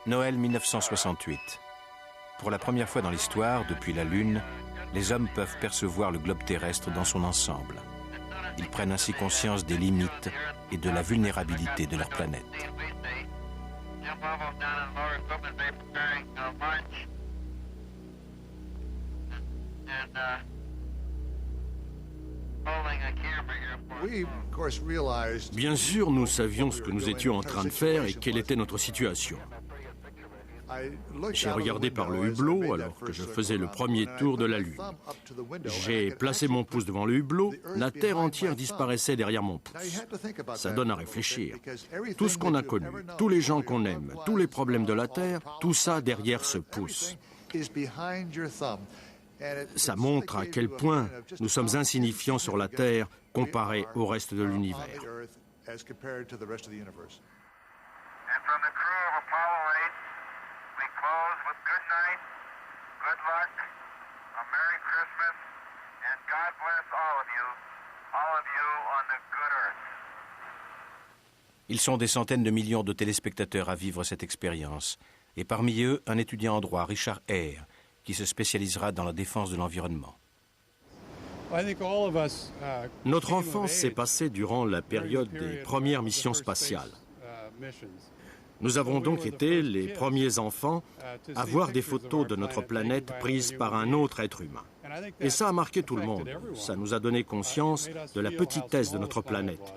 Noël 1968. Pour la première fois dans l'histoire, depuis la Lune, les hommes peuvent percevoir le globe terrestre dans son ensemble. Ils prennent ainsi conscience des limites et de la vulnérabilité de leur planète. Bien sûr, nous savions ce que nous étions en train de faire et quelle était notre situation. J'ai regardé par le hublot alors que je faisais le premier tour de la Lune. J'ai placé mon pouce devant le hublot, la Terre entière disparaissait derrière mon pouce. Ça donne à réfléchir. Tout ce qu'on a connu, tous les gens qu'on aime, tous les problèmes de la Terre, tout ça derrière ce pouce. Ça montre à quel point nous sommes insignifiants sur la Terre comparé au reste de l'univers. Ils sont des centaines de millions de téléspectateurs à vivre cette expérience. Et parmi eux, un étudiant en droit, Richard Hare, qui se spécialisera dans la défense de l'environnement. Notre enfance s'est passée durant la période des premières missions spatiales. Nous avons donc été les premiers enfants à voir des photos de notre planète prises par un autre être humain. Et ça a marqué tout le monde. Ça nous a donné conscience de la petitesse de notre planète.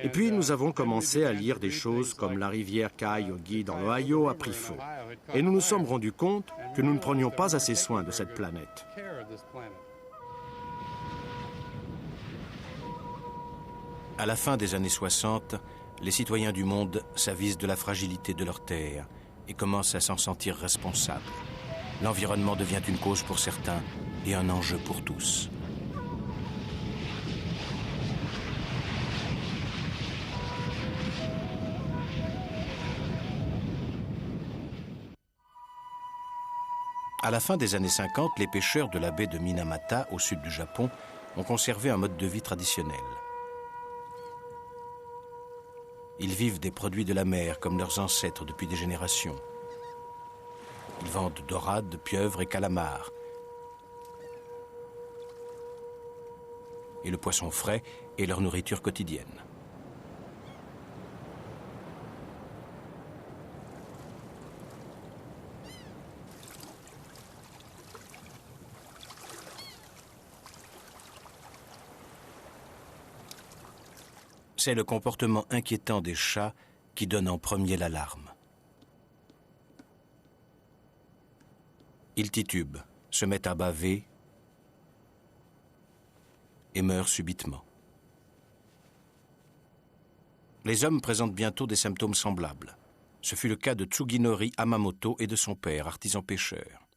Et puis nous avons commencé à lire des choses comme la rivière Cuyahoga dans l'Ohio a pris feu. Et nous nous sommes rendus compte que nous ne prenions pas assez soin de cette planète. À la fin des années 60, les citoyens du monde s'avisent de la fragilité de leur terre et commencent à s'en sentir responsables. L'environnement devient une cause pour certains et un enjeu pour tous. À la fin des années 50, les pêcheurs de la baie de Minamata, au sud du Japon, ont conservé un mode de vie traditionnel. Ils vivent des produits de la mer comme leurs ancêtres depuis des générations. Ils vendent dorades, pieuvres et calamars. Et le poisson frais est leur nourriture quotidienne. C'est le comportement inquiétant des chats qui donne en premier l'alarme. Ils titubent, se mettent à baver et meurent subitement. Les hommes présentent bientôt des symptômes semblables. Ce fut le cas de Tsuginori Hamamoto et de son père, artisan pêcheur.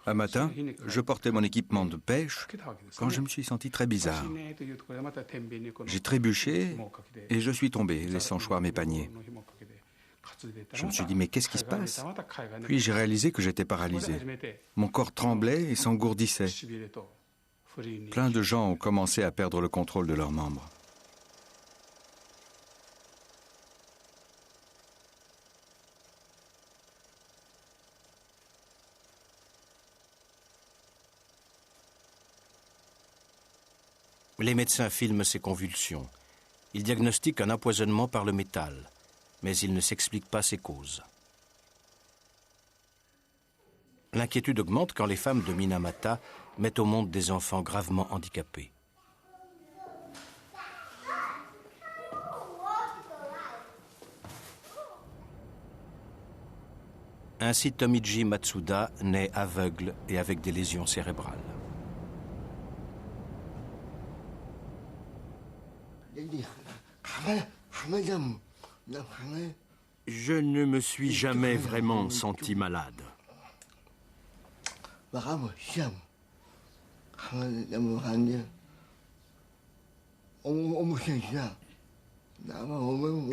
Un matin, je portais mon équipement de pêche quand je me suis senti très bizarre. J'ai trébuché et je suis tombé, laissant choir mes paniers. Je me suis dit, mais qu'est-ce qui se passe? Puis j'ai réalisé que j'étais paralysé. Mon corps tremblait et s'engourdissait. Plein de gens ont commencé à perdre le contrôle de leurs membres. Les médecins filment ces convulsions. Ils diagnostiquent un empoisonnement par le métal, mais ils ne s'expliquent pas ses causes. L'inquiétude augmente quand les femmes de Minamata mettent au monde des enfants gravement handicapés. Ainsi, Tomiji Matsuda naît aveugle et avec des lésions cérébrales. Je ne me suis jamais vraiment senti malade.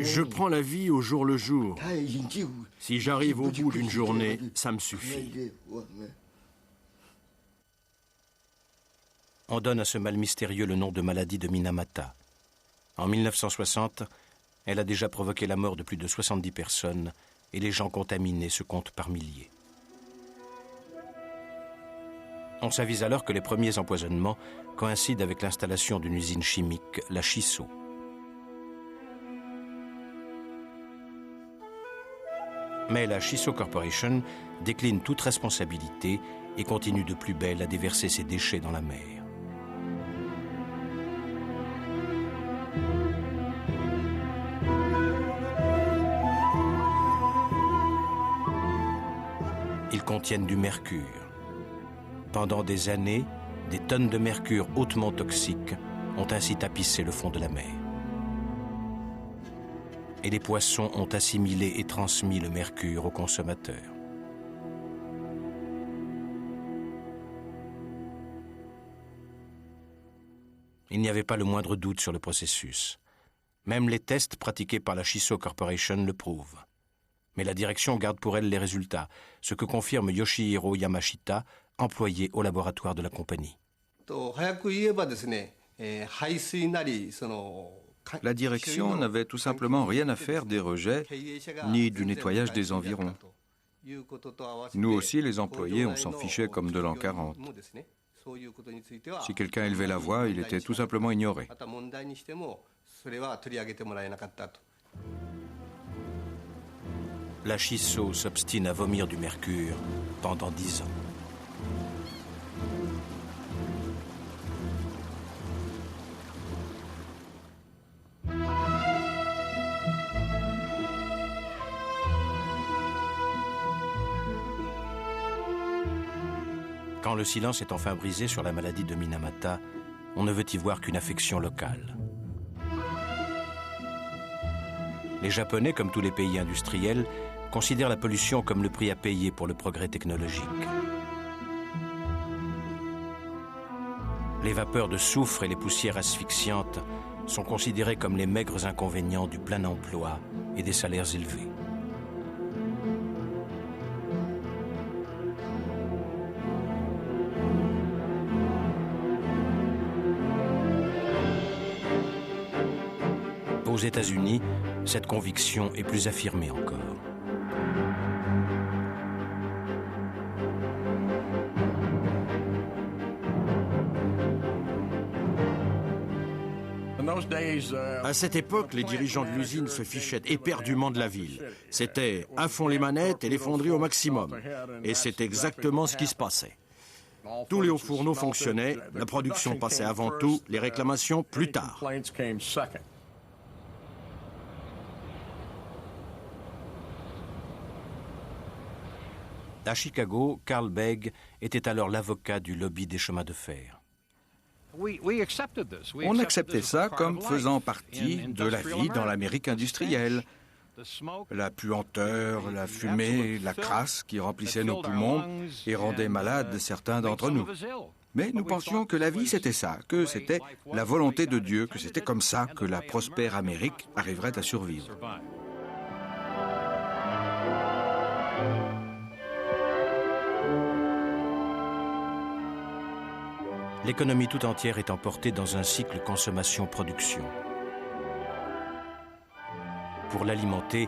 Je prends la vie au jour le jour. Si j'arrive au bout d'une journée, ça me suffit. On donne à ce mal mystérieux le nom de maladie de Minamata. En 1960, elle a déjà provoqué la mort de plus de 70 personnes et les gens contaminés se comptent par milliers. On s'avise alors que les premiers empoisonnements coïncident avec l'installation d'une usine chimique, la Shiso. Mais la Shiso Corporation décline toute responsabilité et continue de plus belle à déverser ses déchets dans la mer. Ils contiennent du mercure. Pendant des années, des tonnes de mercure hautement toxiques ont ainsi tapissé le fond de la mer. Et les poissons ont assimilé et transmis le mercure aux consommateurs. Il n'y avait pas le moindre doute sur le processus. Même les tests pratiqués par la Shiso Corporation le prouvent. Mais la direction garde pour elle les résultats, ce que confirme Yoshihiro Yamashita, employé au laboratoire de la compagnie. La direction n'avait tout simplement rien à faire des rejets ni du nettoyage des environs. Nous aussi, les employés, on s'en fichait comme de l'an 40. Si quelqu'un élevait la voix, il était tout simplement ignoré. La Shiso s'obstine à vomir du mercure pendant 10 ans. Quand le silence est enfin brisé sur la maladie de Minamata, on ne veut y voir qu'une affection locale. Les Japonais, comme tous les pays industriels, considèrent la pollution comme le prix à payer pour le progrès technologique. Les vapeurs de soufre et les poussières asphyxiantes sont considérées comme les maigres inconvénients du plein emploi et des salaires élevés. Aux États-Unis, cette conviction est plus affirmée encore. À cette époque, les dirigeants de l'usine se fichaient éperdument de la ville. C'était à fond les manettes et les fonderies au maximum. Et c'est exactement ce qui se passait. Tous les hauts fourneaux fonctionnaient, la production passait avant tout, les réclamations plus tard. À Chicago, Carl Begg était alors l'avocat du lobby des chemins de fer. On acceptait ça comme faisant partie de la vie dans l'Amérique industrielle. La puanteur, la fumée, la crasse qui remplissait nos poumons et rendait malades certains d'entre nous. Mais nous pensions que la vie c'était ça, que c'était la volonté de Dieu, que c'était comme ça que la prospère Amérique arriverait à survivre. L'économie tout entière est emportée dans un cycle consommation-production. Pour l'alimenter,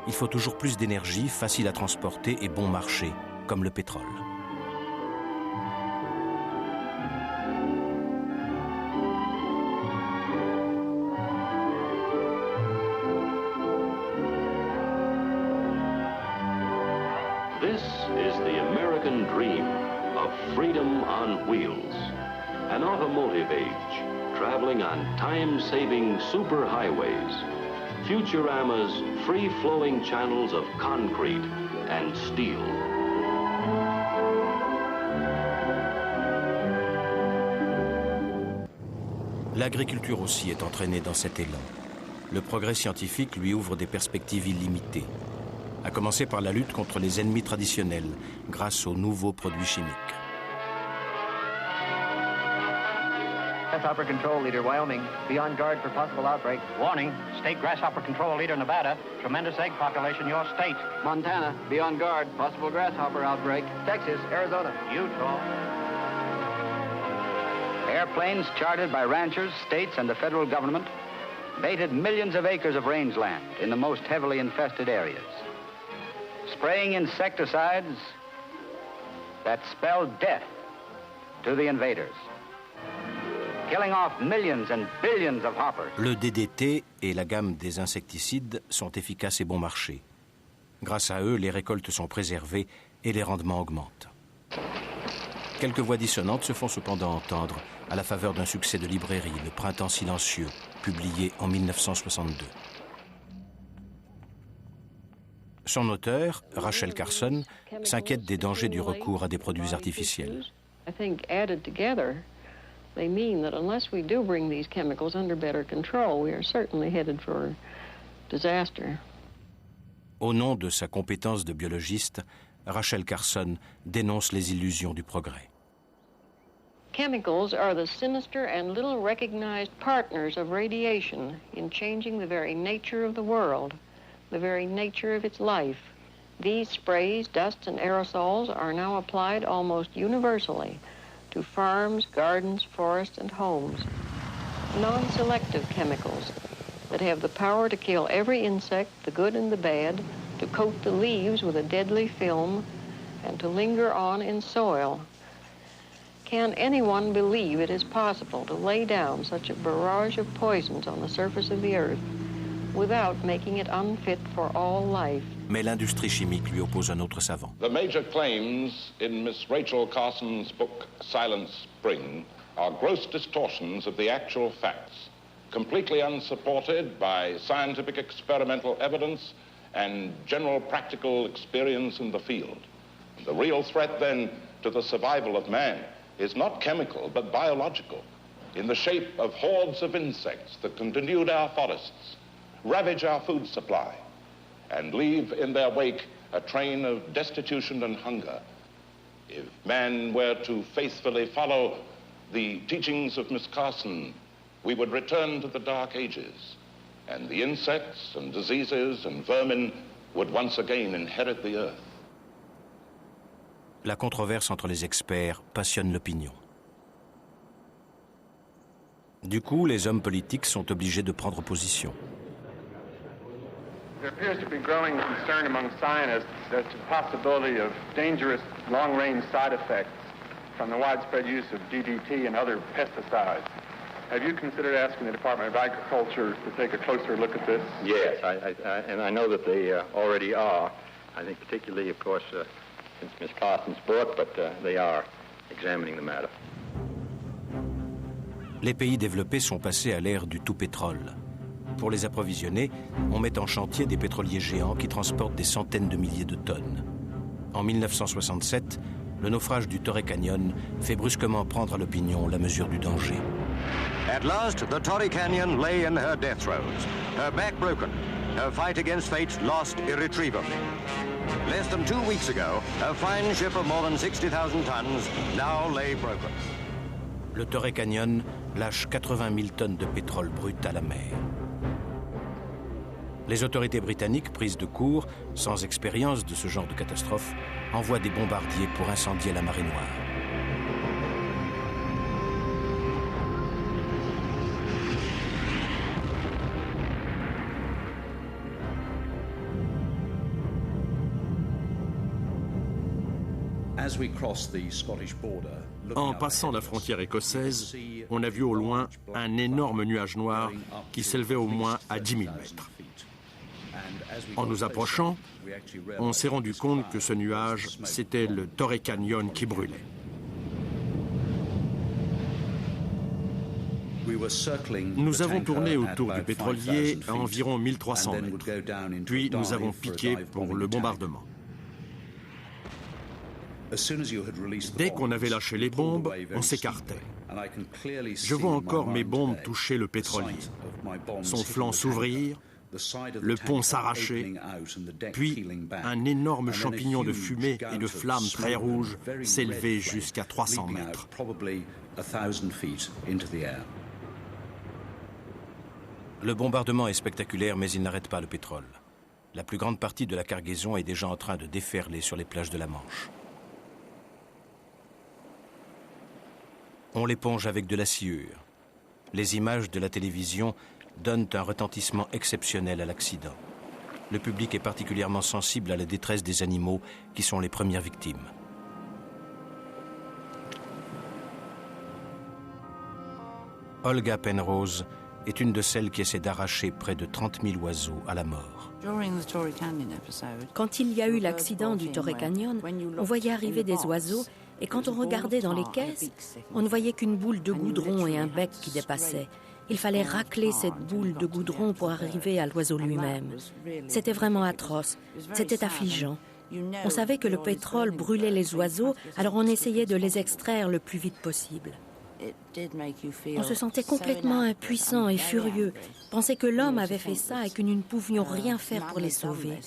il faut toujours plus d'énergie, facile à transporter et bon marché, comme le pétrole. This is the American dream of freedom on wheels. An automotive age, traveling on time-saving superhighways. Futurama's free-flowing channels of concrete and steel. L'agriculture aussi est entraînée dans cet élan. Le progrès scientifique lui ouvre des perspectives illimitées, à commencer par la lutte contre les ennemis traditionnels grâce aux nouveaux produits chimiques. Grasshopper Control Leader, Wyoming. Be on guard for possible outbreak. Warning. State Grasshopper Control Leader, Nevada. Tremendous egg population, your state. Montana. Be on guard. Possible grasshopper outbreak. Texas, Arizona. Utah. Airplanes chartered by ranchers, states, and the federal government baited millions of acres of rangeland in the most heavily infested areas, spraying insecticides that spelled death to the invaders, killing off millions and billions of hoppers. Le DDT et la gamme des insecticides sont efficaces et bon marché. Grâce à eux, les récoltes sont préservées et les rendements augmentent. Quelques voix dissonantes se font cependant entendre à la faveur d'un succès de librairie, Le Printemps silencieux, publié en 1962. Son auteur, Rachel Carson, s'inquiète des dangers du recours à des produits artificiels. I think added together, they mean that unless we do bring these chemicals under better control, we are certainly headed for disaster. Au nom de sa compétence de biologiste, Rachel Carson dénonce les illusions du progrès. Chemicals are the sinister and little recognized partners of radiation in changing the very nature of the world, the very nature of its life. These sprays, dusts, and aerosols are now applied almost universally to farms, gardens, forests, and homes. Non-selective chemicals that have the power to kill every insect, the good and the bad, to coat the leaves with a deadly film, and to linger on in soil. Can anyone believe it is possible to lay down such a barrage of poisons on the surface of the earth without making it unfit for all life? Mais l'industrie chimique lui oppose un autre savant. The major claims in Miss Rachel Carson's book Silent Spring are gross distortions of the actual facts, completely unsupported by scientific experimental evidence and general practical experience in the field. The real threat then to the survival of man is not chemical but biological, in the shape of hordes of insects that can denude our forests, ravage our food supply, and leave in their wake a train of destitution and hunger. If man were to faithfully follow the teachings of Miss Carson, we would return to the Dark Ages, and the insects and diseases and vermin would once again inherit the earth. La controverse entre les experts passionne l'opinion. Du coup, les hommes politiques sont obligés de prendre position. There appears to be growing concern among scientists as to the possibility of dangerous long-range side effects from the widespread use of DDT and other pesticides. Have you considered asking the Department of Agriculture to take a closer look at this? Yes, and I know that they already are. I think particularly, of course, since Miss Carson's book, but they are examining the matter. Les pays développés sont passés à l'ère du tout pétrole. Pour les approvisionner, on met en chantier des pétroliers géants qui transportent des centaines de milliers de tonnes. En 1967, le naufrage du Torrey Canyon fait brusquement prendre à l'opinion la mesure du danger. At last, the Torrey Canyon lay in her death throes, her back broken, her fight against fate lost irretrievably. Less than 2 weeks ago, a fine ship of more than 60,000 tons now lay broken. Le Torrey Canyon lâche 80 000 tonnes de pétrole brut à la mer. Les autorités britanniques, prises de court, sans expérience de ce genre de catastrophe, envoient des bombardiers pour incendier la marée noire. En passant la frontière écossaise, on a vu au loin un énorme nuage noir qui s'élevait au moins à 10 000 mètres. En nous approchant, on s'est rendu compte que ce nuage, c'était le Torrey Canyon qui brûlait. Nous avons tourné autour du pétrolier à environ 1300 mètres, puis nous avons piqué pour le bombardement. Dès qu'on avait lâché les bombes, on s'écartait. Je vois encore mes bombes toucher le pétrolier, son flanc s'ouvrir, le pont s'arracher, puis un énorme champignon de fumée et de flammes très rouges s'élever jusqu'à 300 mètres. Le bombardement est spectaculaire, mais il n'arrête pas le pétrole. La plus grande partie de la cargaison est déjà en train de déferler sur les plages de la Manche. On l'éponge avec de la sciure. Les images de la télévision donnent un retentissement exceptionnel à l'accident. Le public est particulièrement sensible à la détresse des animaux qui sont les premières victimes. Olga Penrose est une de celles qui essaie d'arracher près de 30 000 oiseaux à la mort. Quand il y a eu l'accident du Torrey Canyon, on voyait arriver des oiseaux et quand on regardait dans les caisses, on ne voyait qu'une boule de goudron et un bec qui dépassaient. Il fallait racler cette boule de goudron pour arriver à l'oiseau lui-même. C'était vraiment atroce, c'était affligeant. On savait que le pétrole brûlait les oiseaux, alors on essayait de les extraire le plus vite possible. On se sentait complètement impuissant et furieux, penser que l'homme avait fait ça et que nous ne pouvions rien faire pour les sauver.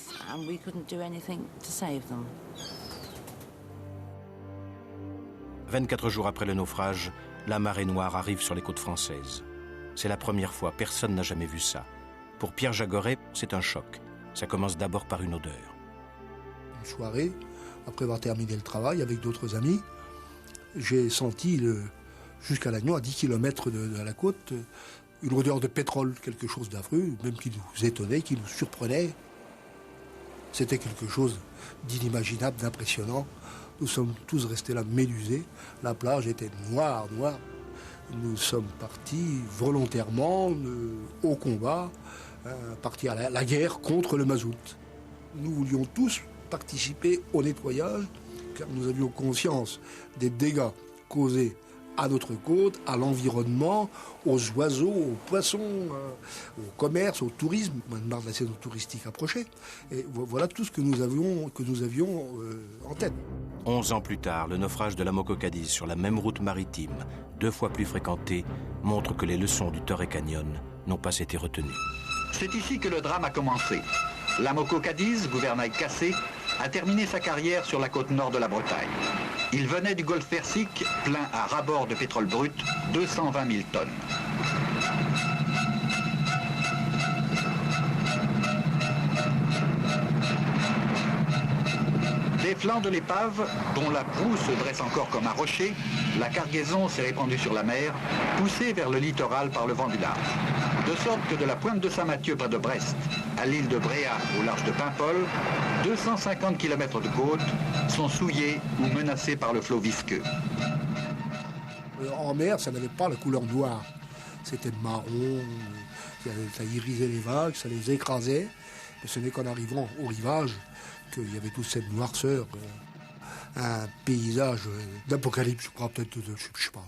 24 jours après le naufrage, la marée noire arrive sur les côtes françaises. C'est la première fois, personne n'a jamais vu ça. Pour Pierre Jagoret, c'est un choc. Ça commence d'abord par une odeur. Une soirée, après avoir terminé le travail avec d'autres amis, j'ai senti jusqu'à Lannion, à 10 km de la côte, une odeur de pétrole, quelque chose d'affreux, même qui nous étonnait, qui nous surprenait. C'était quelque chose d'inimaginable, d'impressionnant. Nous sommes tous restés là, médusés. La plage était noire. Nous sommes partis volontairement au combat, partis à la guerre contre le mazout. Nous voulions tous participer au nettoyage, car nous avions conscience des dégâts causés à notre côte, à l'environnement, aux oiseaux, aux poissons, au commerce, au tourisme. Maintenant, la saison touristique approchait. Et voilà tout ce que nous avions en tête. 11 ans plus tard, le naufrage de la Moco Cadiz sur la même route maritime, 2 fois plus fréquentée, montre que les leçons du Torrey Canyon n'ont pas été retenues. C'est ici que le drame a commencé. La Moco Cadiz, gouvernail cassé, a terminé sa carrière sur la côte nord de la Bretagne. Il venait du golfe Persique, plein à ras-bord de pétrole brut, 220 000 tonnes. Des flancs de l'épave, dont la proue se dresse encore comme un rocher, la cargaison s'est répandue sur la mer, poussée vers le littoral par le vent du large. De sorte que de la pointe de Saint-Mathieu près de Brest à l'île de Bréa au large de Paimpol, 250 km de côte sont souillés ou menacés par le flot visqueux. En mer, ça n'avait pas la couleur noire. C'était marron, ça irisait les vagues, ça les écrasait. Mais ce n'est qu'en arrivant au rivage qu'il y avait toute cette noirceur, un paysage d'apocalypse, je crois, peut-être, je sais pas,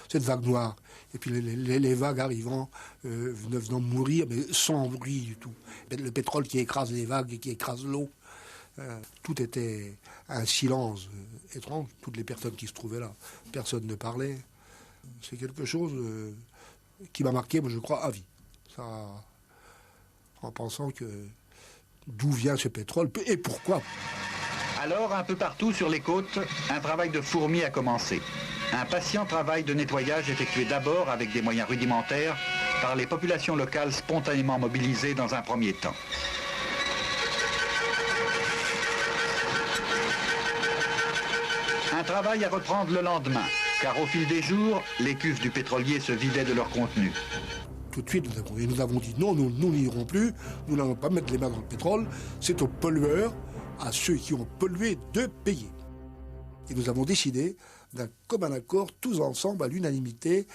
cette vague noire. Et puis les vagues arrivant, venant mourir, mais sans bruit du tout. Le pétrole qui écrase les vagues et qui écrase l'eau. Tout était un silence étrange. Toutes les personnes qui se trouvaient là, personne ne parlait. C'est quelque chose qui m'a marqué, moi je crois, à vie. Ça, en pensant que d'où vient ce pétrole et pourquoi. Alors, un peu partout sur les côtes, un travail de fourmi a commencé. Un patient travail de nettoyage effectué d'abord avec des moyens rudimentaires par les populations locales spontanément mobilisées dans un premier temps. Un travail à reprendre le lendemain, car au fil des jours, les cuves du pétrolier se vidaient de leur contenu. Tout de suite, nous avons dit non, nous n'irons plus, nous n'allons pas mettre les mains dans le pétrole, c'est aux pollueurs, à ceux qui ont pollué, de payer. Et nous avons décidé, d'un commun accord, tous ensemble, à l'unanimité,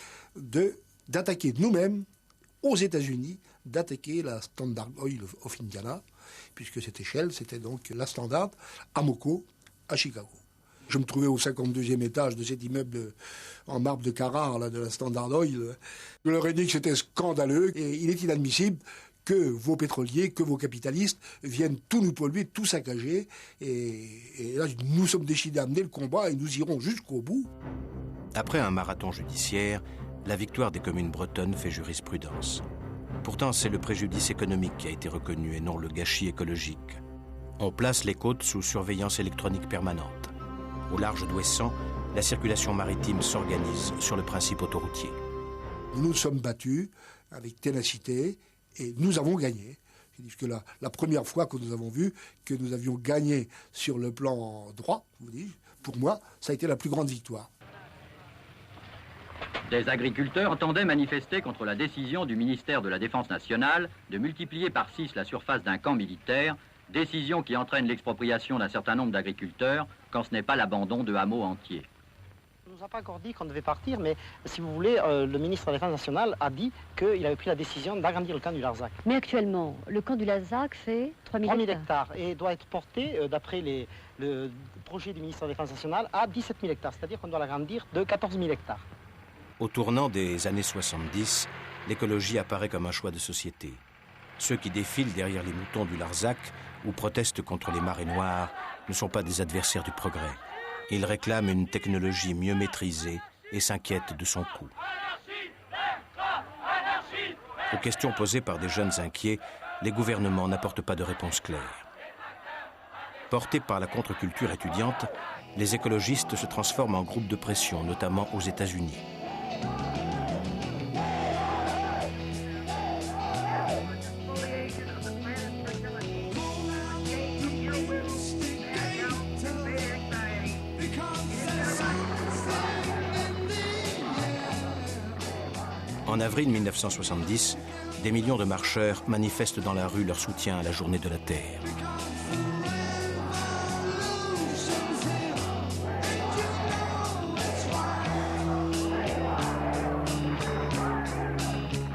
d'attaquer nous-mêmes, aux États-Unis, d'attaquer la Standard Oil of Indiana, puisque c'était Shell, c'était donc la Standard, à Moco, à Chicago. Je me trouvais au 52e étage de cet immeuble en marbre de Carrare, là, de la Standard Oil. Je leur ai dit que c'était scandaleux et il est inadmissible que vos pétroliers, que vos capitalistes viennent tout nous polluer, tout saccager. Et là, nous sommes décidés à mener le combat et nous irons jusqu'au bout. Après un marathon judiciaire, la victoire des communes bretonnes fait jurisprudence. Pourtant, c'est le préjudice économique qui a été reconnu et non le gâchis écologique. On place les côtes sous surveillance électronique permanente. Au large d'Ouessant, la circulation maritime s'organise sur le principe autoroutier. Nous nous sommes battus avec ténacité et nous avons gagné. Puisque la première fois que nous avons vu que nous avions gagné sur le plan droit, pour moi, ça a été la plus grande victoire. Des agriculteurs entendaient manifester contre la décision du ministère de la Défense nationale de multiplier par 6 la surface d'un camp militaire, décision qui entraîne l'expropriation d'un certain nombre d'agriculteurs quand ce n'est pas l'abandon de hameaux entiers. On ne nous a pas encore dit qu'on devait partir, mais si vous voulez, le ministre de la Défense nationale a dit qu'il avait pris la décision d'agrandir le camp du Larzac. Mais actuellement, le camp du Larzac fait 3 000 hectares et doit être porté, d'après le projet du ministre de la Défense nationale, à 17 000 hectares, c'est-à-dire qu'on doit l'agrandir de 14 000 hectares. Au tournant des années 70, l'écologie apparaît comme un choix de société. Ceux qui défilent derrière les moutons du Larzac ou protestent contre les marées noires ne sont pas des adversaires du progrès. Ils réclament une technologie mieux maîtrisée et s'inquiètent de son coût. Aux questions posées par des jeunes inquiets, les gouvernements n'apportent pas de réponse claire. Portés par la contre-culture étudiante, les écologistes se transforment en groupe de pression, notamment aux États-Unis. En avril 1970, des millions de marcheurs manifestent dans la rue leur soutien à la Journée de la Terre.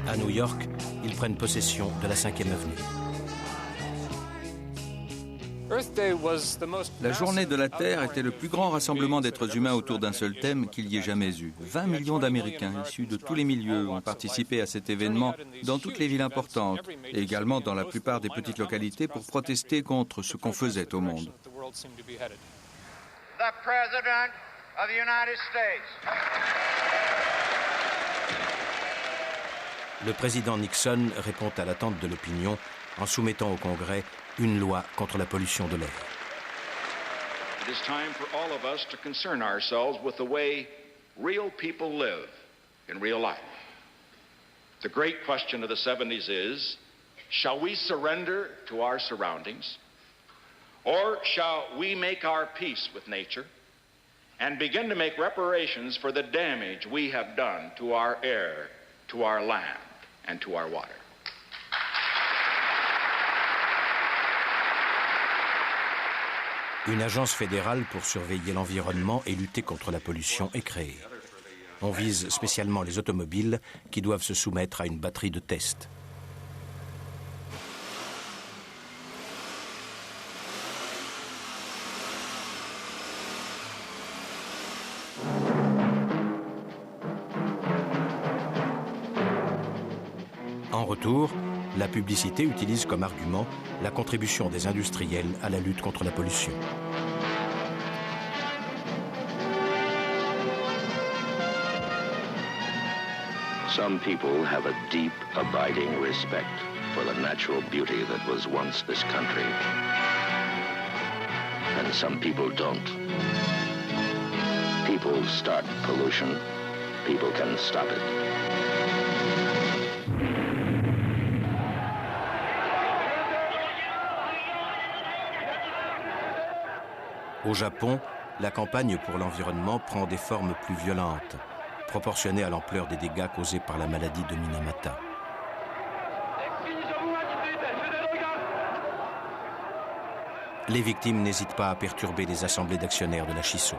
À New York, ils prennent possession de la 5e avenue. La Journée de la Terre était le plus grand rassemblement d'êtres humains autour d'un seul thème qu'il y ait jamais eu. 20 millions d'Américains issus de tous les milieux ont participé à cet événement dans toutes les villes importantes et également dans la plupart des petites localités pour protester contre ce qu'on faisait au monde. Le président Nixon répond à l'attente de l'opinion en soumettant au Congrès une loi contre la pollution de l'air. It is time for all of us to concern ourselves with the way real people live in real life. The great question of the 70s is, shall we surrender to our surroundings, or shall we make our peace with nature and begin to make reparations for the damage we have done to our air, to our land, and to our water? Une agence fédérale pour surveiller l'environnement et lutter contre la pollution est créée. On vise spécialement les automobiles qui doivent se soumettre à une batterie de tests. En retour, la publicité utilise comme argument la contribution des industriels à la lutte contre la pollution. Some people have a deep, abiding respect for the natural beauty that was once this country. And some people don't. People start pollution. People can stop it. Au Japon, la campagne pour l'environnement prend des formes plus violentes, proportionnées à l'ampleur des dégâts causés par la maladie de Minamata. Les victimes n'hésitent pas à perturber les assemblées d'actionnaires de la Shiso.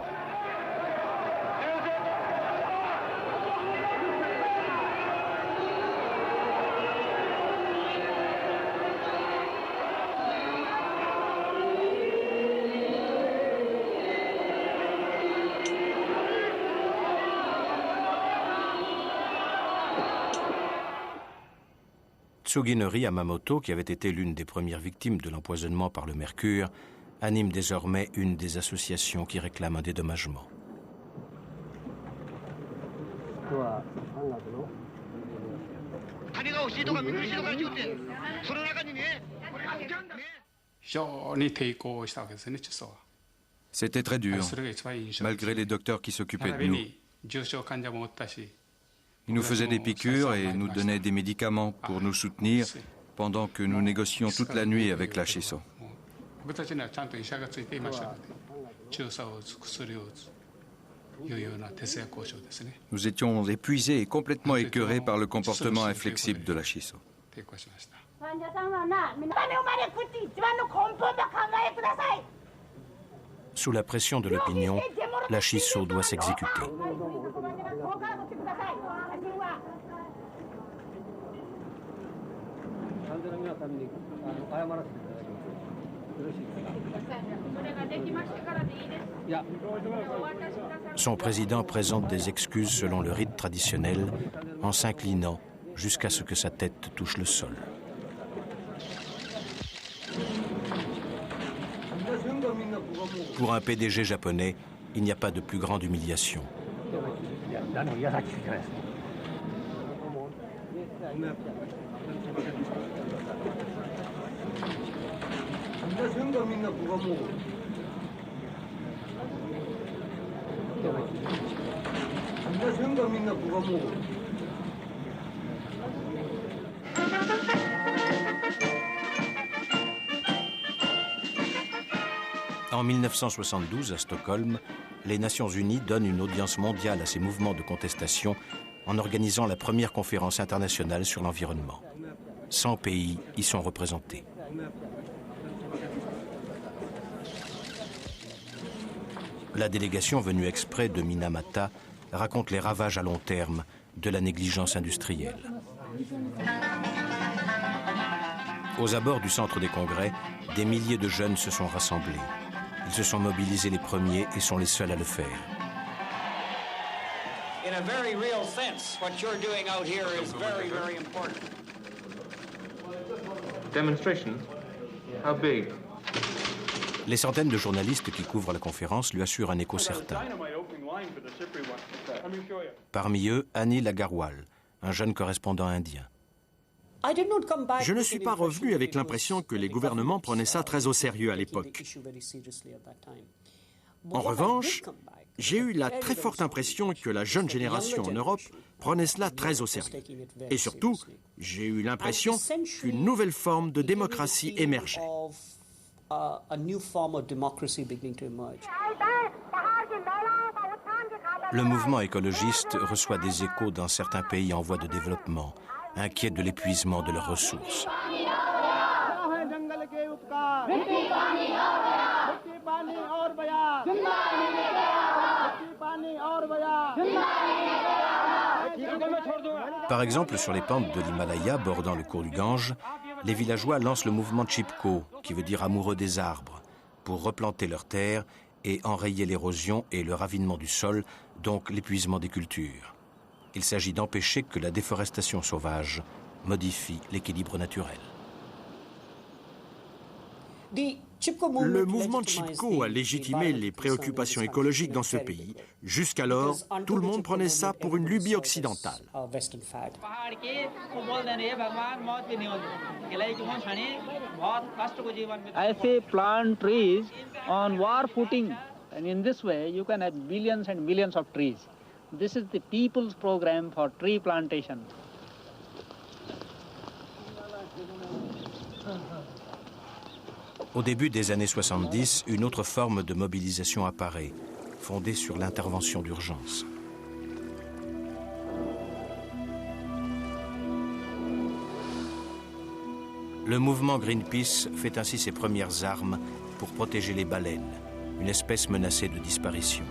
Tsuginori Yamamoto, qui avait été l'une des premières victimes de l'empoisonnement par le mercure, anime désormais une des associations qui réclament un dédommagement. C'était très dur, malgré les docteurs qui s'occupaient de nous. Ils nous faisaient des piqûres et nous donnaient des médicaments pour nous soutenir pendant que nous négocions toute la nuit avec la Shiso. Nous étions épuisés et complètement écœurés par le comportement inflexible de la Shiso. Sous la pression de l'opinion, la Shiso doit s'exécuter. Son président présente des excuses selon le rite traditionnel, en s'inclinant jusqu'à ce que sa tête touche le sol. Pour un PDG japonais, il n'y a pas de plus grande humiliation. En 1972, à Stockholm, les Nations Unies donnent une audience mondiale à ces mouvements de contestation en organisant la première conférence internationale sur l'environnement. 100 pays y sont représentés. La délégation venue exprès de Minamata raconte les ravages à long terme de la négligence industrielle. Aux abords du centre des congrès, des milliers de jeunes se sont rassemblés. Ils se sont mobilisés les premiers et sont les seuls à le faire. In a very real sense, what you're doing out here is very, very important. Demonstration? How big? Les centaines de journalistes qui couvrent la conférence lui assurent un écho certain. Parmi eux, Anil Agarwal, un jeune correspondant indien. Je ne suis pas revenu avec l'impression que les gouvernements prenaient ça très au sérieux à l'époque. En revanche, j'ai eu la très forte impression que la jeune génération en Europe prenait cela très au sérieux. Et surtout, j'ai eu l'impression qu'une nouvelle forme de démocratie émergeait. Le mouvement écologiste reçoit des échos dans certains pays en voie de développement, inquiets de l'épuisement de leurs ressources. Par exemple, sur les pentes de l'Himalaya bordant le cours du Gange, les villageois lancent le mouvement Chipko, qui veut dire amoureux des arbres, pour replanter leurs terres et enrayer l'érosion et le ravinement du sol, donc l'épuisement des cultures. Il s'agit d'empêcher que la déforestation sauvage modifie l'équilibre naturel. Le mouvement Chipko a légitimé les préoccupations écologiques dans ce pays. Jusqu'alors, tout le monde prenait ça pour une lubie occidentale. I say plant trees on war footing, and in this way you can have millions and millions of trees. This is the people's program for tree plantation. Au début des années 70, une autre forme de mobilisation apparaît, fondée sur l'intervention d'urgence. Le mouvement Greenpeace fait ainsi ses premières armes pour protéger les baleines, une espèce menacée de disparition.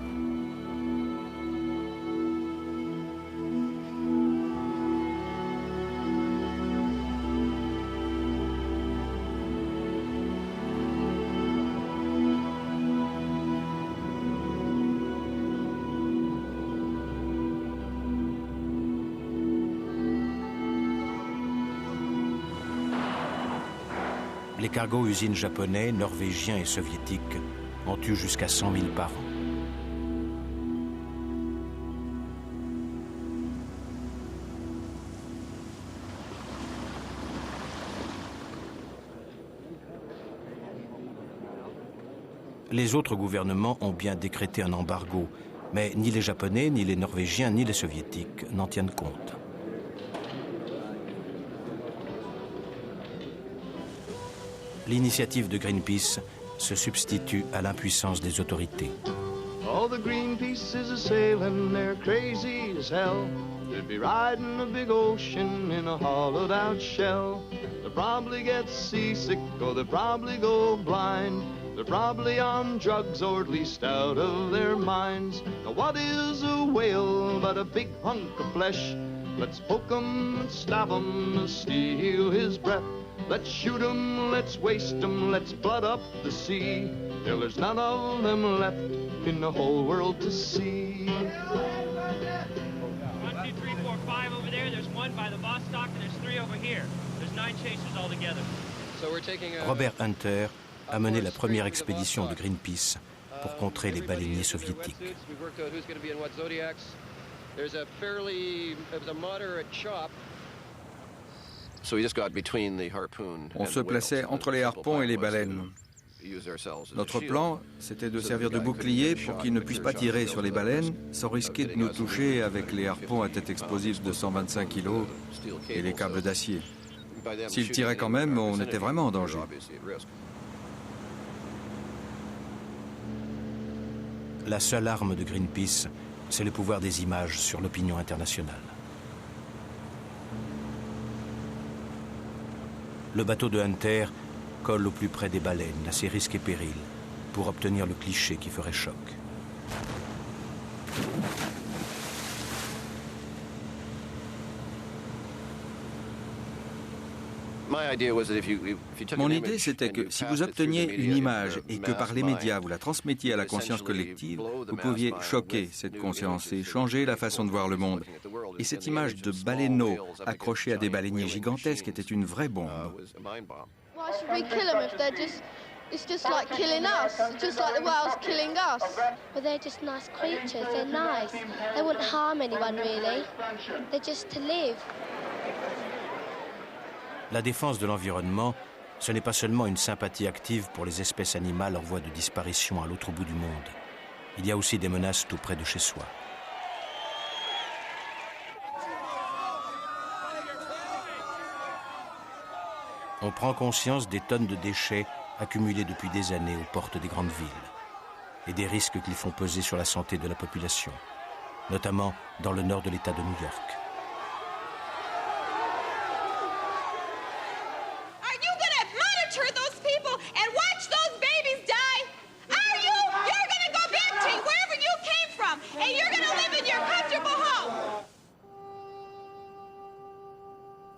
Les cargos-usines japonais, norvégiens et soviétiques en tuent jusqu'à 100 000 par an. Les autres gouvernements ont bien décrété un embargo, mais ni les Japonais, ni les Norvégiens, ni les Soviétiques n'en tiennent compte. L'initiative de Greenpeace se substitue à l'impuissance des autorités. All the Greenpeaces are sailing, they're crazy as hell. They'd be riding a big ocean in a hollowed out shell. They'll probably get seasick or they'll probably go blind. They're probably on drugs or at least out of their minds. Now what is a whale but a big hunk of flesh? Let's poke him and stab him and steal his breath. Let's shoot him, let's waste him, let's blood up the sea, till there's none of them left in the whole world to see. 1, 2, 3, 4, 5 over there. There's one by the Vostok and there's 3 over here. There's 9 chasers altogether. Robert Hunter a mené la première expédition de Greenpeace pour contrer les baleiniers soviétiques. On se plaçait entre les harpons et les baleines. Notre plan, c'était de servir de bouclier pour qu'ils ne puissent pas tirer sur les baleines sans risquer de nous toucher avec les harpons à tête explosive de 125 kg et les câbles d'acier. S'ils tiraient quand même, on était vraiment en danger. La seule arme de Greenpeace, c'est le pouvoir des images sur l'opinion internationale. Le bateau de Hunter colle au plus près des baleines, à ses risques et périls, pour obtenir le cliché qui ferait choc. Mon idée, c'était que si vous obteniez une image et que par les médias vous la transmettiez à la conscience collective, vous pouviez choquer cette conscience et changer la façon de voir le monde. Et cette image de baleineau accrochée à des baleiniers gigantesques était une vraie bombe. It's just like killing us, just like the whales killing us. Well, they're just nice creatures, they're nice. They wouldn't harm anyone, really. They're just to live. La défense de l'environnement, ce n'est pas seulement une sympathie active pour les espèces animales en voie de disparition à l'autre bout du monde. Il y a aussi des menaces tout près de chez soi. On prend conscience des tonnes de déchets accumulés depuis des années aux portes des grandes villes et des risques qu'ils font peser sur la santé de la population, notamment dans le nord de l'État de New York.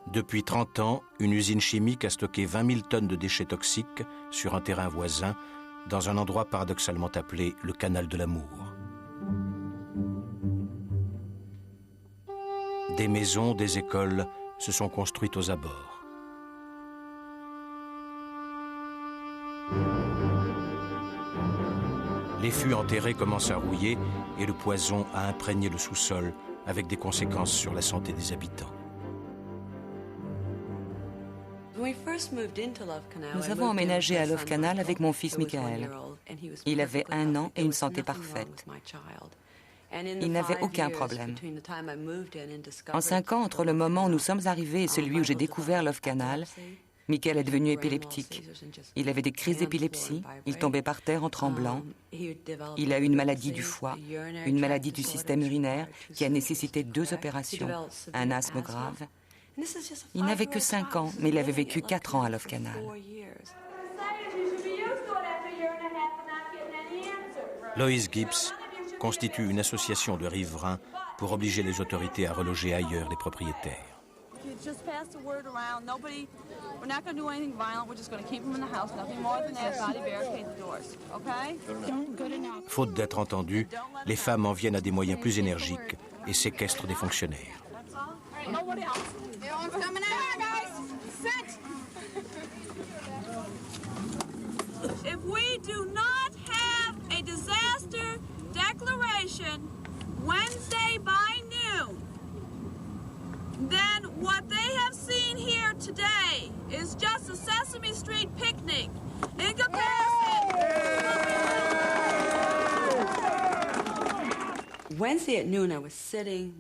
Depuis 30 ans, une usine chimique a stocké 20 000 tonnes de déchets toxiques sur un terrain voisin, dans un endroit paradoxalement appelé le canal de l'amour. Des maisons, des écoles se sont construites aux abords. Les fûts enterrés commencent à rouiller et le poison a imprégné le sous-sol avec des conséquences sur la santé des habitants. Nous avons emménagé à Love Canal avec mon fils Michael. Il avait 1 an et une santé parfaite. Il n'avait aucun problème. En 5 ans, entre le moment où nous sommes arrivés et celui où j'ai découvert Love Canal, Michael est devenu épileptique. Il avait des crises d'épilepsie, il tombait par terre en tremblant. Il a eu une maladie du foie, une maladie du système urinaire qui a nécessité 2 opérations, un asthme grave. Il n'avait que 5 ans, mais il avait vécu 4 ans à Love Canal. Lois Gibbs constitue une association de riverains pour obliger les autorités à reloger ailleurs les propriétaires. Faute d'être entendues, les femmes en viennent à des moyens plus énergiques et séquestrent des fonctionnaires. If we do not have a disaster declaration Wednesday by noon, then what they have seen here today is just a Sesame Street picnic in comparison.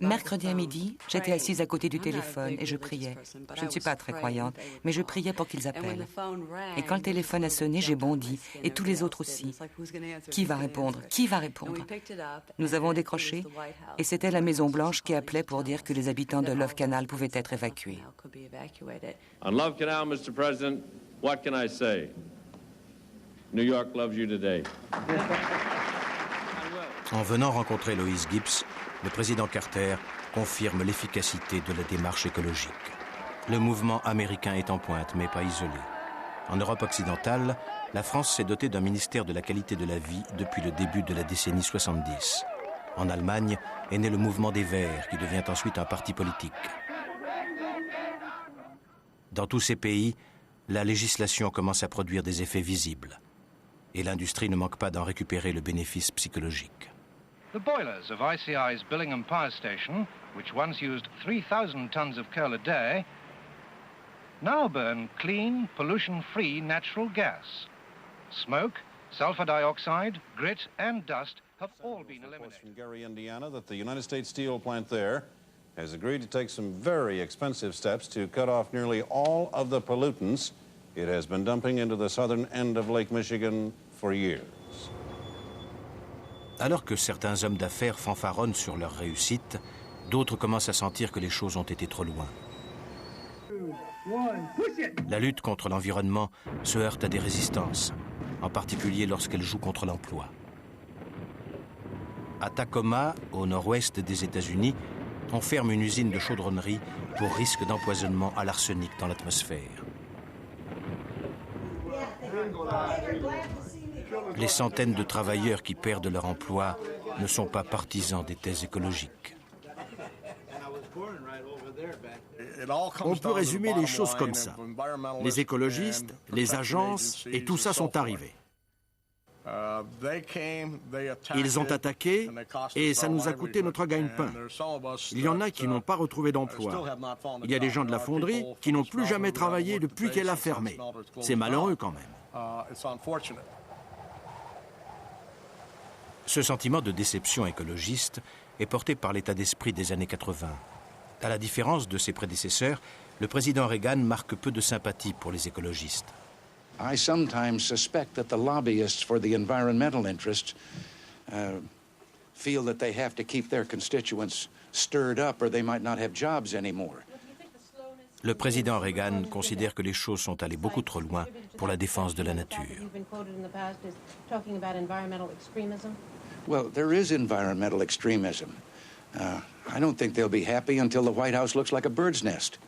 Mercredi à midi, j'étais assise à côté du téléphone et je priais. Je ne suis pas très croyante, mais je priais pour qu'ils appellent. Et quand le téléphone a sonné, j'ai bondi, et tous les autres aussi. Qui va répondre? Qui va répondre? Nous avons décroché, et c'était la Maison-Blanche qui appelait pour dire que les habitants de Love Canal pouvaient être évacués. On Love Canal, Mr. President, what can I say? New York loves you today. En venant rencontrer Lois Gibbs, le président Carter confirme l'efficacité de la démarche écologique. Le mouvement américain est en pointe, mais pas isolé. En Europe occidentale, la France s'est dotée d'un ministère de la qualité de la vie depuis le début de la décennie 70. En Allemagne est né le mouvement des Verts, qui devient ensuite un parti politique. Dans tous ces pays, la législation commence à produire des effets visibles. Et l'industrie ne manque pas d'en récupérer le bénéfice psychologique. The boilers of ICI's Billingham Power Station, which once used 3,000 tons of coal a day, now burn clean, pollution-free natural gas. Smoke, sulfur dioxide, grit and dust have all been eliminated. From Gary, Indiana, that the United States Steel plant there has agreed to take some very expensive steps to cut off nearly all of the pollutants it has been dumping into the southern end of Lake Michigan for years. Alors que certains hommes d'affaires fanfaronnent sur leur réussite, d'autres commencent à sentir que les choses ont été trop loin. La lutte contre l'environnement se heurte à des résistances, en particulier lorsqu'elle joue contre l'emploi. À Tacoma, au nord-ouest des États-Unis, on ferme une usine de chaudronnerie pour risque d'empoisonnement à l'arsenic dans l'atmosphère. Les centaines de travailleurs qui perdent leur emploi ne sont pas partisans des thèses écologiques. On peut résumer les choses comme ça. Les écologistes, les agences et tout ça sont arrivés. Ils ont attaqué et ça nous a coûté notre gagne-pain. Il y en a qui n'ont pas retrouvé d'emploi. Il y a des gens de la fonderie qui n'ont plus jamais travaillé depuis qu'elle a fermé. C'est malheureux quand même. Ce sentiment de déception écologiste est porté par l'état d'esprit des années 80. À la différence de ses prédécesseurs, le président Reagan marque peu de sympathie pour les écologistes. I sometimes suspect that the lobbyists for the environmental interests feel that they have to keep their constituents stirred up or they might not have jobs anymore. Le président Reagan considère que les choses sont allées beaucoup trop loin pour la défense de la nature. Well, there is environmental extremism. I don't think they'll be happy until the White House looks like a bird's nest.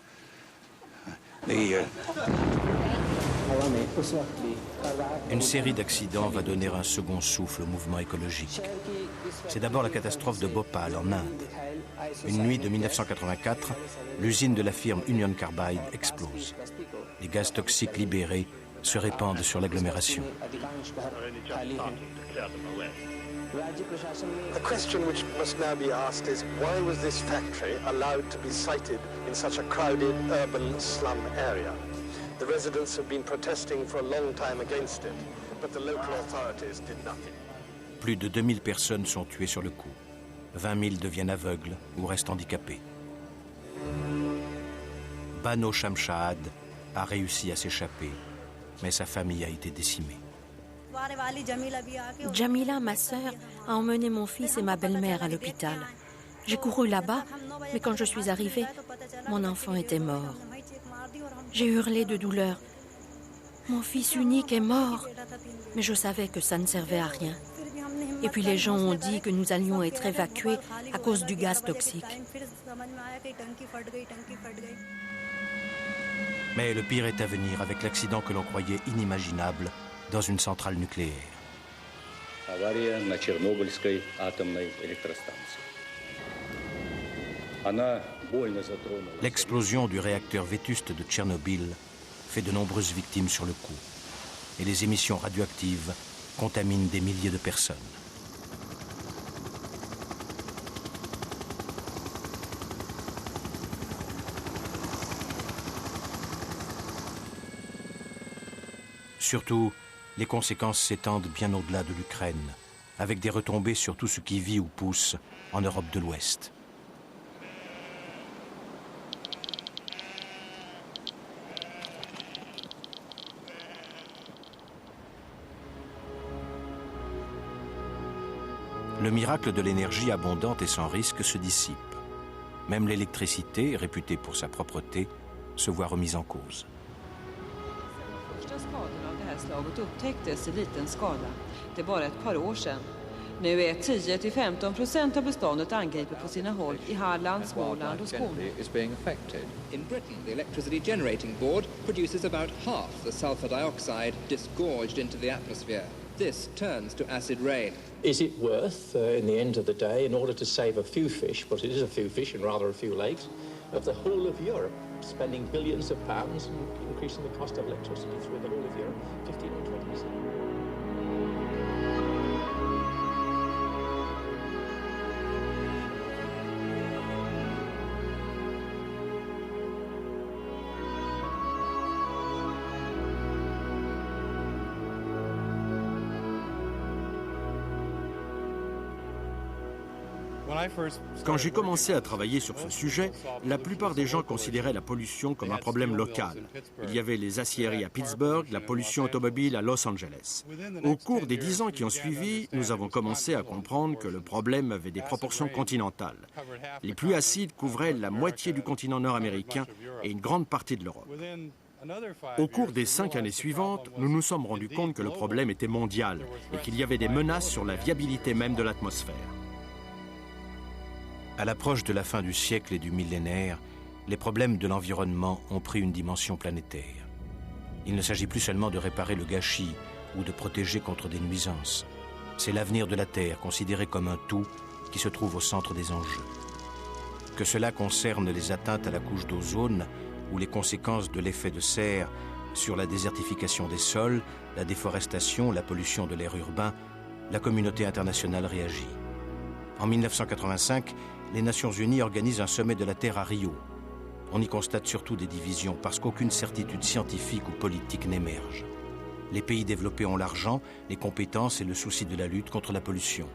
Une série d'accidents va donner un second souffle au mouvement écologique. C'est d'abord la catastrophe de Bhopal, en Inde. Une nuit de 1984, l'usine de la firme Union Carbide explose. Les gaz toxiques libérés se répandent sur l'agglomération. The question which must now be asked is why was this factory allowed to be sited in such a crowded urban slum area? The residents have been protesting for a long time against it, but the local authorities did nothing. Plus de 2000 personnes sont tuées sur le coup. 20 000 deviennent aveugles ou restent handicapés. Bano Shamshad a réussi à s'échapper, mais sa famille a été décimée. Jamila, ma sœur, a emmené mon fils et ma belle-mère à l'hôpital. J'ai couru là-bas, mais quand je suis arrivée, mon enfant était mort. J'ai hurlé de douleur. Mon fils unique est mort, mais je savais que ça ne servait à rien. Et puis les gens ont dit que nous allions être évacués à cause du gaz toxique. Mais le pire est à venir avec l'accident que l'on croyait inimaginable dans une centrale nucléaire. L'explosion du réacteur vétuste de Tchernobyl fait de nombreuses victimes sur le coup. Et les émissions radioactives contaminent des milliers de personnes. Surtout, les conséquences s'étendent bien au-delà de l'Ukraine, avec des retombées sur tout ce qui vit ou pousse en Europe de l'Ouest. Le miracle de l'énergie abondante et sans risque se dissipe. Même l'électricité, réputée pour sa propreté, se voit remise en cause. Nu är 10-15% av beståndet angripet på sina håll i Halland, Småland och Skåne. In Britain, the Electricity Generating Board produces about half the sulfur dioxide disgorged into the atmosphere. This turns to acid rain. Is it worth, in the end of the day, in order to save a few fish, but it is a few fish and rather a few lakes, of the whole of Europe, spending billions of pounds and increasing the cost of electricity through the whole of Europe, 15 or 20%? Quand j'ai commencé à travailler sur ce sujet, la plupart des gens considéraient la pollution comme un problème local. Il y avait les aciéries à Pittsburgh, la pollution automobile à Los Angeles. Au cours des 10 ans qui ont suivi, nous avons commencé à comprendre que le problème avait des proportions continentales. Les pluies acides couvraient la moitié du continent nord-américain et une grande partie de l'Europe. Au cours des 5 années suivantes, nous nous sommes rendus compte que le problème était mondial et qu'il y avait des menaces sur la viabilité même de l'atmosphère. À l'approche de la fin du siècle et du millénaire, les problèmes de l'environnement ont pris une dimension planétaire. Il ne s'agit plus seulement de réparer le gâchis ou de protéger contre des nuisances. C'est l'avenir de la Terre, considéré comme un tout, qui se trouve au centre des enjeux. Que cela concerne les atteintes à la couche d'ozone ou les conséquences de l'effet de serre sur la désertification des sols, la déforestation, la pollution de l'air urbain, la communauté internationale réagit. En 1985, les Nations Unies organisent un sommet de la Terre à Rio. On y constate surtout des divisions parce qu'aucune certitude scientifique ou politique n'émerge. Les pays développés ont l'argent, les compétences et le souci de la lutte contre la pollution.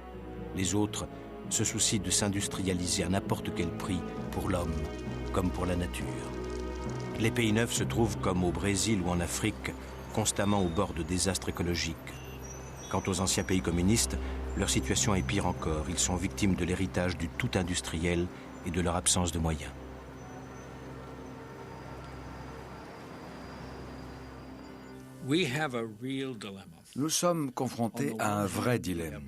Les autres se soucient de s'industrialiser à n'importe quel prix pour l'homme, comme pour la nature. Les pays neufs se trouvent, comme au Brésil ou en Afrique, constamment au bord de désastres écologiques. Quant aux anciens pays communistes, leur situation est pire encore. Ils sont victimes de l'héritage du tout industriel et de leur absence de moyens. Nous sommes confrontés à un vrai dilemme.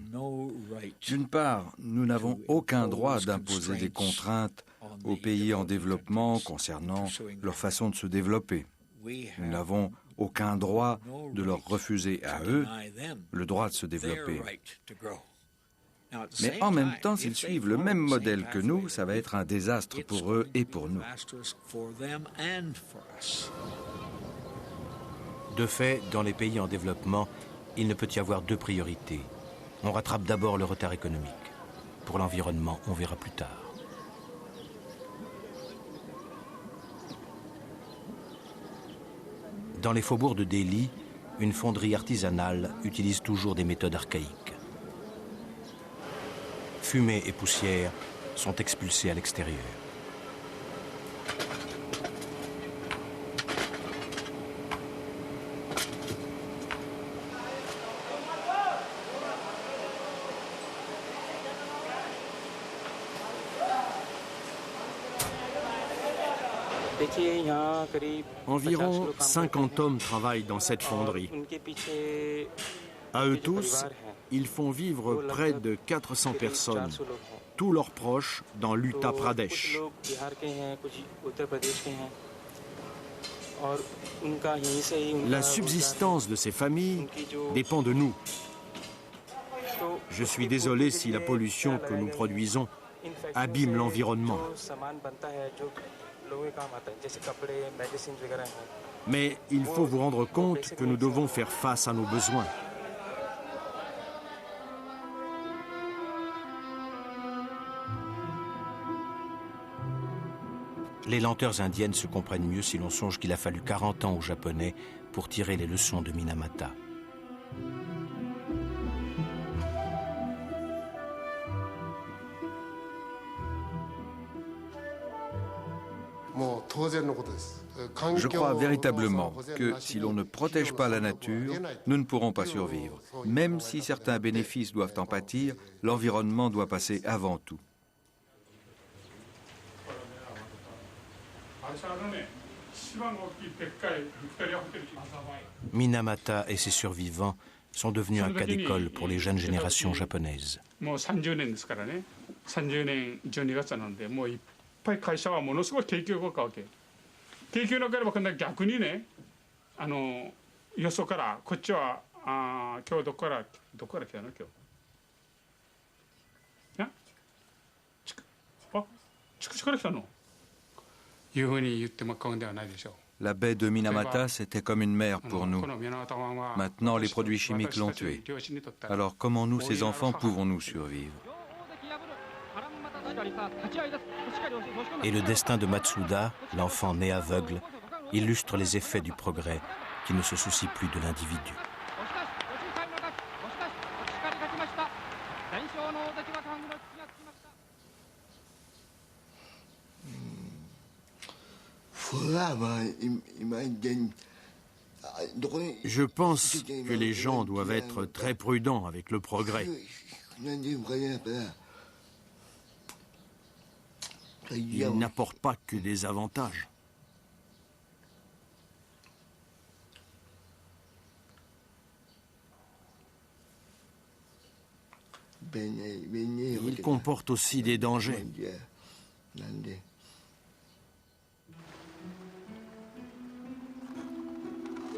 D'une part, nous n'avons aucun droit d'imposer des contraintes aux pays en développement concernant leur façon de se développer. Nous n'avons aucun droit de leur refuser à eux le droit de se développer. Mais en même temps, s'ils suivent le même modèle que nous, ça va être un désastre pour eux et pour nous. De fait, dans les pays en développement, il ne peut y avoir deux priorités. On rattrape d'abord le retard économique. Pour l'environnement, on verra plus tard. Dans les faubourgs de Delhi, une fonderie artisanale utilise toujours des méthodes archaïques. Fumée et poussière sont expulsées à l'extérieur. Environ 50 hommes travaillent dans cette fonderie. À eux tous, ils font vivre près de 400 personnes, tous leurs proches dans l'Uttar Pradesh. La subsistance de ces familles dépend de nous. Je suis désolé si la pollution que nous produisons abîme l'environnement. Mais il faut vous rendre compte que nous devons faire face à nos besoins. Les lenteurs indiennes se comprennent mieux si l'on songe qu'il a fallu 40 ans aux Japonais pour tirer les leçons de Minamata. Je crois véritablement que si l'on ne protège pas la nature, nous ne pourrons pas survivre. Même si certains bénéfices doivent en pâtir, l'environnement doit passer avant tout. Minamata et ses survivants sont devenus un cas d'école pour les jeunes générations japonaises. La baie de Minamata, c'était comme une mère pour nous. Maintenant, les produits chimiques l'ont tué. Alors comment nous, ces enfants, pouvons-nous survivre? Et le destin de Matsuda, l'enfant né aveugle, illustre les effets du progrès qui ne se soucie plus de l'individu. Je pense que les gens doivent être très prudents avec le progrès. Il n'apporte pas que des avantages. Il comporte aussi des dangers.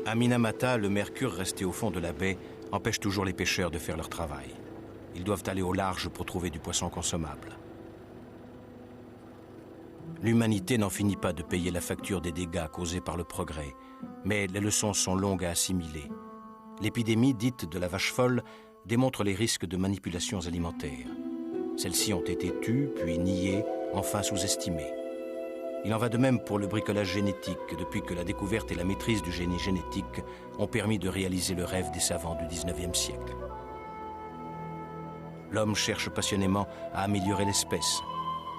À Minamata, le mercure resté au fond de la baie empêche toujours les pêcheurs de faire leur travail. Ils doivent aller au large pour trouver du poisson consommable. L'humanité n'en finit pas de payer la facture des dégâts causés par le progrès, mais les leçons sont longues à assimiler. L'épidémie dite de la vache folle démontre les risques de manipulations alimentaires. Celles-ci ont été tues, puis niées, enfin sous-estimées. Il en va de même pour le bricolage génétique, depuis que la découverte et la maîtrise du génie génétique ont permis de réaliser le rêve des savants du XIXe siècle. L'homme cherche passionnément à améliorer l'espèce.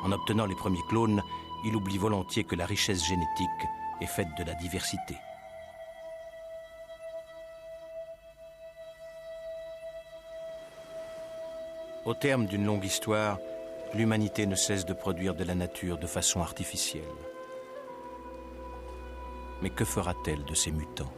En obtenant les premiers clones, il oublie volontiers que la richesse génétique est faite de la diversité. Au terme d'une longue histoire, l'humanité ne cesse de produire de la nature de façon artificielle. Mais que fera-t-elle de ces mutants ?